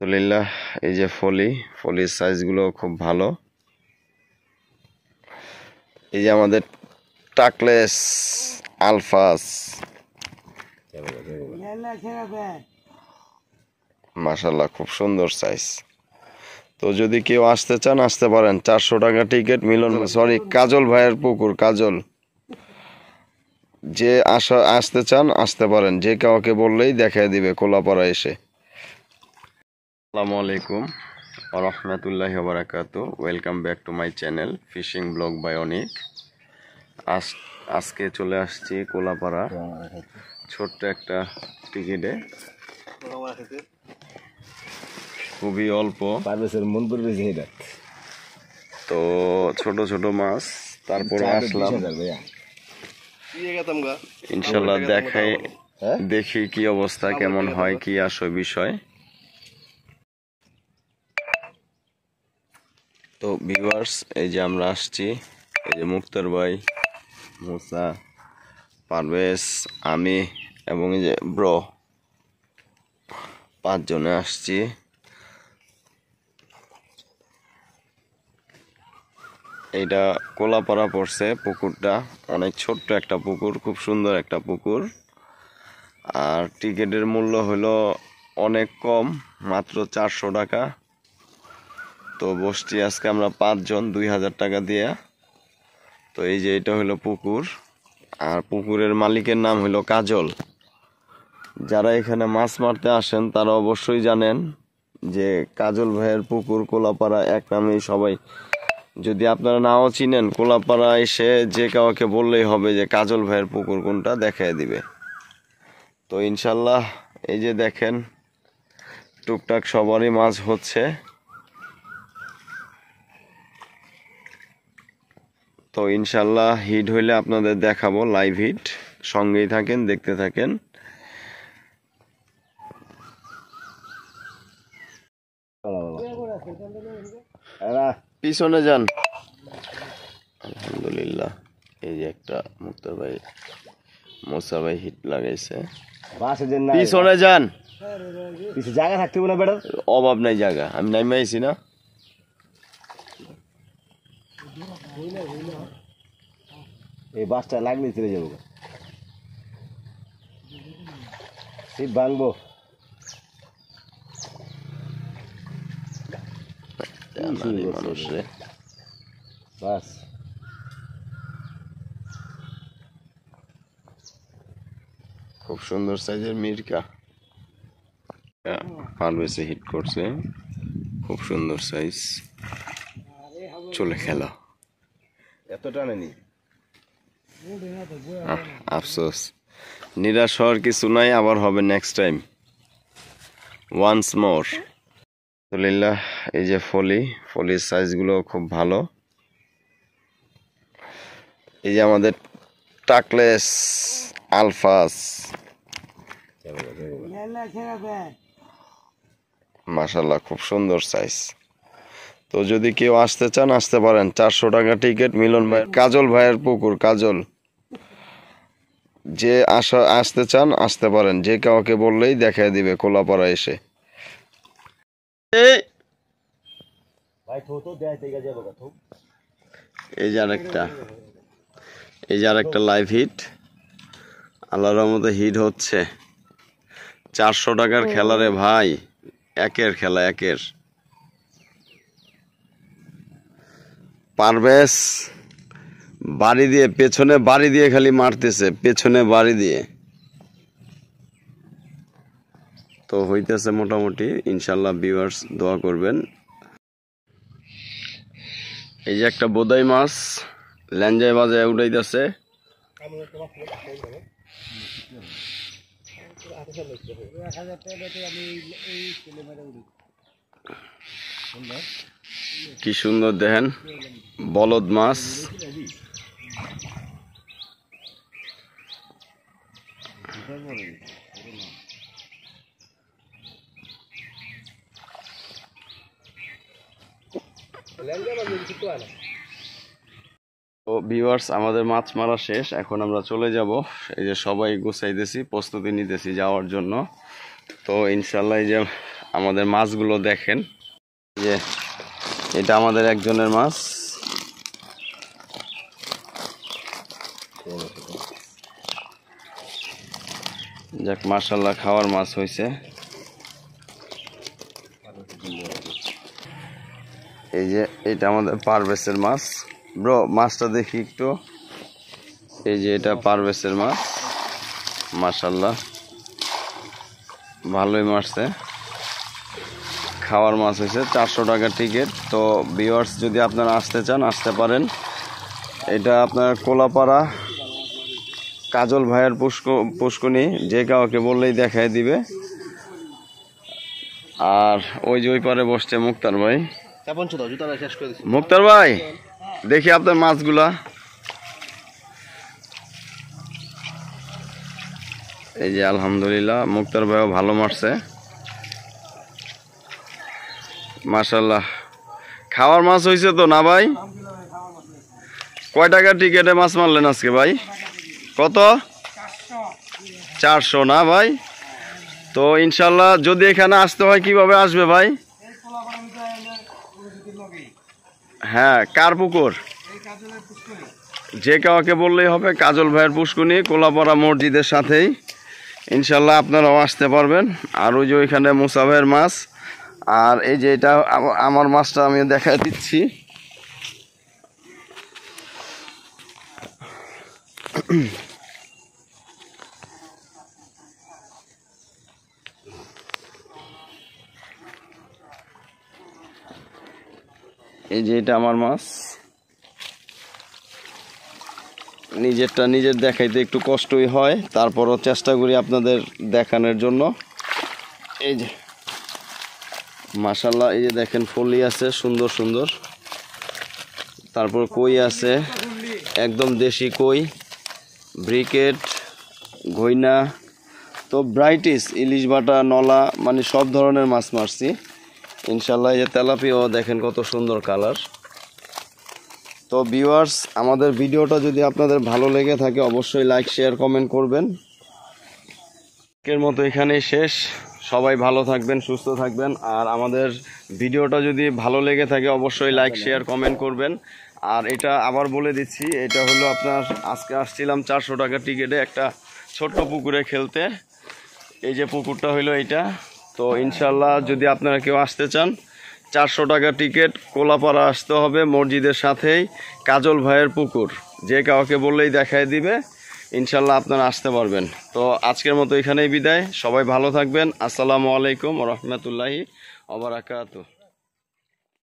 আলহামদুলিল্লাহ, এই যে ফলির সাইজগুলো খুব ভালো। এই যে আমাদের টাকলেস আলফাস, মাশাআল্লাহ খুব সুন্দর সাইজ। তো যদি কেউ আসতে চান আসতে পারেন। 400 টাকা টিকিট। মিলন কাজল ভাইয়ের পুকুর, কাজল। যে আসতে চান আসতে পারেন, যে কাউকে বললেই দেখায় দিবে কোলাপাড়া এসে। আসসালামু আলাইকুম ওয়া রাহমাতুল্লাহি ওয়া বারাকাতুহু। Welcome back to my channel fishing blog by Anik. আজকে চলে আসছি কোলাপাড়া ছোট্ট একটা টিকিটে, খুবই অল্প। তো ছোট ছোট মাছ, তারপরে আসলাম ইনশাল্লাহ দেখাই, দেখি কি অবস্থা, কেমন হয়, কি আসে বিষয়। তো ভিউয়ার্স, এই যে আমরা আসছি, এই যে মুক্তার ভাই, মুসা, পারভেজ, আমি এবং এই যে ব্রো, 5 জনে আসছি। এইটা কোলাপাড়া পড়ছে পুকুরটা, অনেক ছোট্ট একটা পুকুর, খুব সুন্দর একটা পুকুর। আর টিকিটের মূল্য হলো অনেক কম, মাত্র 400 টাকা। তো বসছি আজকে আমরা 5 জন 2000 টাকা দিয়ে। তো এই যে এটা হলো পুকুর, আর পুকুরের মালিকের নাম হলো কাজল। যারা এখানে মাছ মারতে আসেন তারা অবশ্যই জানেন যে কাজল ভাইয়ের পুকুর কোলাপাড়া এক নামেই সবাই। যদি আপনারা নাও চিনেন, কোলাপাড়া এসে যে কাউকে বললেই হবে যে কাজল ভাইয়ের পুকুর কোনটা, দেখায় দিবে। তো ইনশাল্লাহ এই যে দেখেন টুকটাক সবারই মাছ হচ্ছে। তো ইনশাল্লাহ হিট হইলে আপনাদের দেখাবো, লাইভ হিট। সঙ্গেই থাকেন, দেখতে থাকেন। পিছনে যান। আলহামদুলিল্লাহ, এই যে একটা মুক্তার ভাই, মোসা ভাই হিট লাগাইছে। পিছনে যান, জায়গা থাকতে না বেটার অভাব নাই জায়গা। আমি নাইমে আইছি না, এই বাসটা লাগলে চলে যাবো, সিট ভাঙবো। মানুষ রে, বাস খুব সুন্দর সাইজের মির্কা পারভেজে হিট করছে, খুব সুন্দর সাইজ। চলে খেলা, এত টানেনি। আফসোস, নিরাশ হওয়ার কিছু নাই, আবার হবে নেক্সট টাইম, ওয়ান্স মোর। আলহামদুলিল্লাহ, এই যে ফলির সাইজগুলো খুব ভালো। এই যে আমাদের টাকলেস আলফাস, মাশাআল্লাহ খুব সুন্দর সাইজ। তো যদি কেউ আসতে চান আসতে পারেন। 400 টাকা টিকিট। মিলন ভাই, কাজল ভাইয়ের পুকুর, কাজল। যে আসতে চান আসতে পারেন, যে কাউকে বললেই দেখায় দিবে কোলাপাড়া এসে। এই যে আরেকটা লাইভ হিট, আল্লাহর রহমতে হিট হচ্ছে। 400 টাকার খেলা রে ভাই, একের খেলা, একের। পারভেজ বাড়ি দিয়ে, পেছনে বাড়ি দিয়ে খালি মারতেছে, পেছনে বাড়ি দিয়ে। তো হইতেছে মোটামুটি, ইনশাল্লাহ ভিউয়ার্স দোয়া করবেন। এই যে একটা বোদাই মাছ ল্যাঞ্জায় বাজায় উঠাইতেছে। কি সুন্দর দেখেন, বলদ মাছ। তো ভিউয়ার্স, আমাদের মাছ মারা শেষ, এখন আমরা চলে যাব। এই যে সবাই গুছাইতেছি, প্রস্তুতি নিতেছি যাওয়ার জন্য। তো ইনশাল্লাহ এই যে আমাদের মাছগুলো দেখেন, যে এটা আমাদের একজনের মাছ। যাক মাশাআল্লাহ, খাওয়ার মাছ হয়েছে। এই যে এটা আমাদের পারভেজের মাছ। ব্রো মাছটা দেখি একটু। এই যে এটা পারভেজের মাছ, মাশাআল্লাহ ভালোই মারছে। খাওয়ার মাছ হয়েছে, 400 টাকা টিকিট। তো ভিউয়ার্স যদি আপনারা আসতে চান আসতে পারেন। এটা আপনার কোলাপাড়া কাজল ভাইয়ের পুষ্কনি, যে কাউকে বললেই দেখায় দিবে। আর ওই যে ওই পারে বসছে মুক্তার ভাই। মুক্তার ভাই দেখি আপনার মাছগুলা। এই যে আলহামদুলিল্লাহ মুক্তার ভাইও ভালো মারছে, মাশাআল্লাহ। খাওয়ার মাছ হয়েছে তো না ভাই? কয় টাকা টিকেটে মাছ মারলেন আজকে ভাই? কত? 400 না ভাই? তো ইনশাল্লাহ যদি এখানে আসতে হয় কিভাবে আসবে ভাই? হ্যাঁ, কার পুকুর? যে কাউকে বললেই হবে, কাজল ভাইয়ের পুষ্কনি, কোলাপাড়া মসজিদের সাথেই। ইনশাল্লাহ আপনারাও আসতে পারবেন। আর ওই যে ওইখানে মুসা ভাইয়ের মাছ। আর এই যে এটা আমার মাছটা আমি দেখা দিচ্ছি। এই যে এটা আমার মাছ। নিজেরটা নিজের দেখাইতে একটু কষ্টই হয়, তারপরও চেষ্টা করি আপনাদের দেখানোর জন্য। এই যে মাশাআল্লাহ, এই যে দেখেন ফলি আছে সুন্দর সুন্দর। তারপর কই আছে, একদম দেশি কই, ব্রিকেট, ঘইনা, তো ব্রাইটিস, ইলিশ বাটা, নলা, মানে সব ধরনের মাছ মারছি ইনশাল্লাহ। এই যে তেলাপিয়াও দেখেন কত সুন্দর কালার। তো ভিউয়ার্স, আমাদের ভিডিওটা যদি আপনাদের ভালো লেগে থাকে অবশ্যই লাইক শেয়ার কমেন্ট করবেন। আজকের মতো এখানেই শেষ। সবাই ভালো থাকবেন, সুস্থ থাকবেন। আর আমাদের ভিডিওটা যদি ভালো লেগে থাকে অবশ্যই লাইক শেয়ার কমেন্ট করবেন। আর এটা আবার বলে দিচ্ছি, এটা হলো আপনার, আজকে আসছিলাম 400 টাকা টিকিটে একটা ছোট্ট পুকুরে খেলতে। এই যে পুকুরটা হইলো এইটা। তো ইনশাল্লাহ যদি আপনারা কেউ আসতে চান, 400 টাকা টিকিট, কোলাপাড়া আসতে হবে, মসজিদের সাথেই কাজল ভাইয়ের পুকুর। যে কাউকে বললেই দেখায় দিবে। ইনশাল্লাহ আপনারা আসতে পারবেন। তো আজকের মতো এখানেই বিদায়। সবাই ভালো থাকবেন। আসসালামু আলাইকুম ওয়া রাহমাতুল্লাহি ওয়া বারাকাতুহু।